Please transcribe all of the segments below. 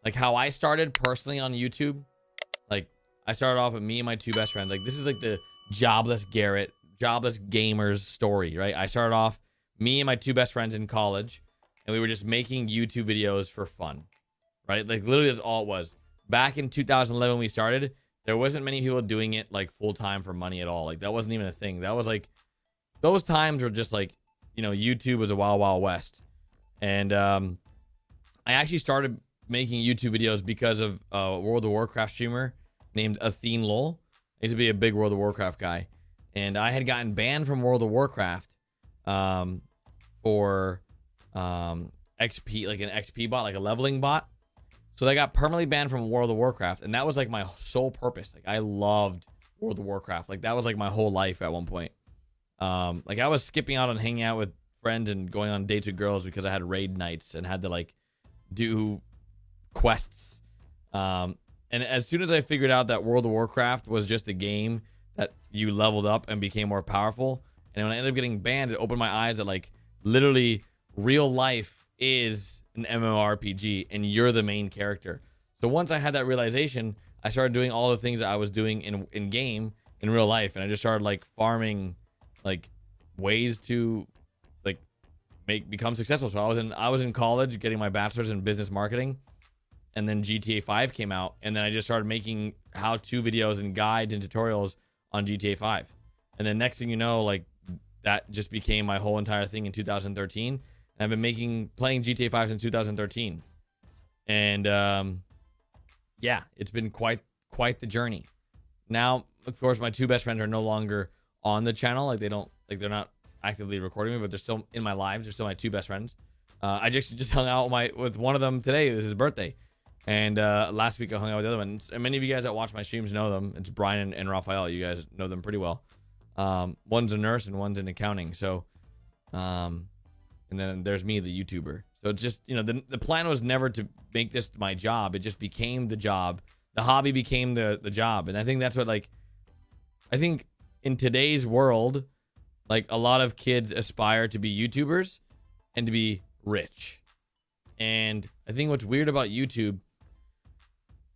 like how I started personally on YouTube. Like I started off with me and my two best friends. Like this is like the Jobless Garrett, Jobless Gamers story, right? I started off me and my two best friends in college, and we were just making YouTube videos for fun, right? Like literally that's all it was. Back in 2011 when we started, there wasn't many people doing it like full time for money at all. Like that wasn't even a thing. That was like, those times were just like, you know, YouTube was a wild, wild west. And I actually started making YouTube videos because of a World of Warcraft streamer named Athene Lol. I used to be a big World of Warcraft guy. And I had gotten banned from World of Warcraft for XP, like an XP bot, like a leveling bot. So I got permanently banned from World of Warcraft. And that was like my sole purpose. Like I loved World of Warcraft. Like that was like my whole life at one point. Like I was skipping out on hanging out with friends and going on dates with girls because I had raid nights and had to like do quests. And as soon as I figured out that World of Warcraft was just a game that you leveled up and became more powerful, and when I ended up getting banned, it opened my eyes that like literally real life is an MMORPG and you're the main character. So once I had that realization, I started doing all the things that I was doing in game in real life, and I just started like farming like ways to like become successful. So I was in college getting my bachelor's in business marketing, and then GTA 5 came out, and then I just started making how-to videos and guides and tutorials on GTA 5. And then next thing you know, like that just became my whole entire thing in 2013. And I've been playing GTA 5 since 2013. And yeah, it's been quite the journey. Now, of course, my two best friends are no longer on the channel. Like they're not actively recording me, but they're still in my lives. They're still my two best friends. I just hung out with one of them today. It was his birthday. And last week I hung out with the other one. And many of you guys that watch my streams know them. It's Brian and Raphael. You guys know them pretty well. One's a nurse and one's in accounting. So, and then there's me, the YouTuber. So it's just, you know, the plan was never to make this my job. It just became the job. The hobby became the job. And I think that's what, like, I think in today's world, like a lot of kids aspire to be YouTubers and to be rich. And I think what's weird about YouTube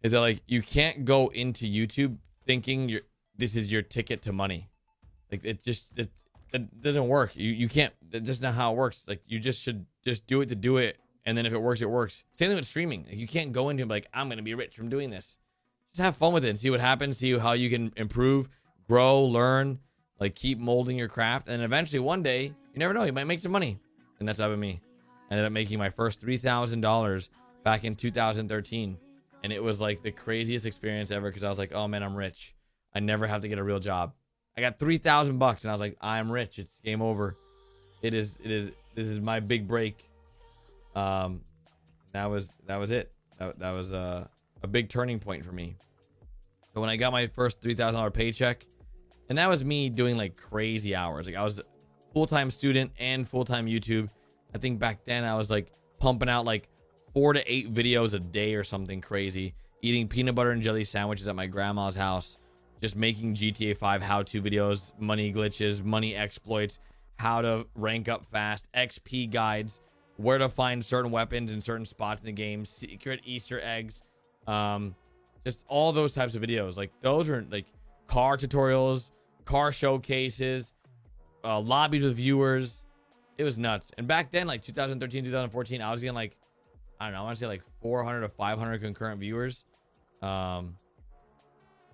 is that like you can't go into YouTube thinking this is your ticket to money. Like it doesn't work. You can't. That's just not how it works. Like you just should just do it to do it, and then if it works, it works. Same thing with streaming. Like you can't go into it like I'm gonna be rich from doing this. Just have fun with it and see what happens. See how you can improve, grow, learn. Like keep molding your craft, and eventually one day you never know, you might make some money. And that's happened to me. I ended up making my first $3,000 back in 2013. And it was like the craziest experience ever because I was like, oh man, I'm rich. I never have to get a real job. I got $3,000 and I was like, I'm rich. It's game over. This is my big break. That was it. That was a big turning point for me. So when I got my first $3,000 paycheck, and that was me doing like crazy hours. Like I was a full-time student and full-time YouTube. I think back then I was like pumping out like 4 to 8 videos a day or something crazy, eating peanut butter and jelly sandwiches at my grandma's house, just making GTA 5 how-to videos, money glitches, money exploits, how to rank up fast, XP guides, where to find certain weapons in certain spots in the game, secret Easter eggs, just all those types of videos. Like those are like car tutorials, car showcases, lobbies with viewers. It was nuts. And back then, like 2013, 2014, I was getting like, I don't know, I want to say like 400 to 500 concurrent viewers.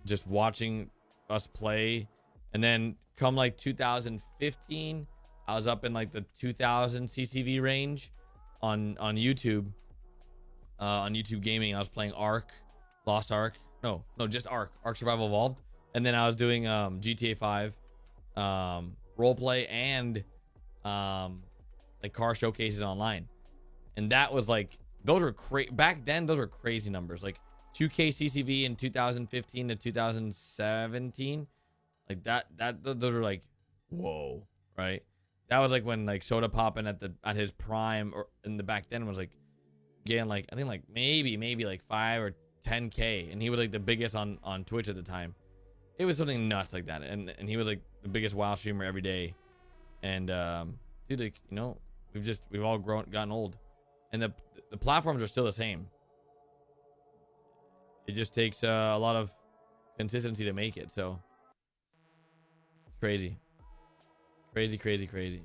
Just watching us play. And then come like 2015, I was up in like the 2000 CCV range on YouTube. On YouTube Gaming, I was playing Ark, Lost Ark. No, just Ark Survival Evolved. And then I was doing GTA 5 roleplay and like car showcases online. And that was like, those were back then, those were crazy numbers. Like 2K CCV in 2015 to 2017. Like those are like, whoa, right? That was like when like Soda Poppin' at his prime, or in the back then, was like getting like, I think like maybe like 5 or 10K, and he was like the biggest on Twitch at the time. It was something nuts like that, and he was like the biggest WoW streamer every day. And dude, like, you know, we've all gotten old, and the platforms are still the same. It just takes a lot of consistency to make it. So it's crazy, crazy, crazy, crazy.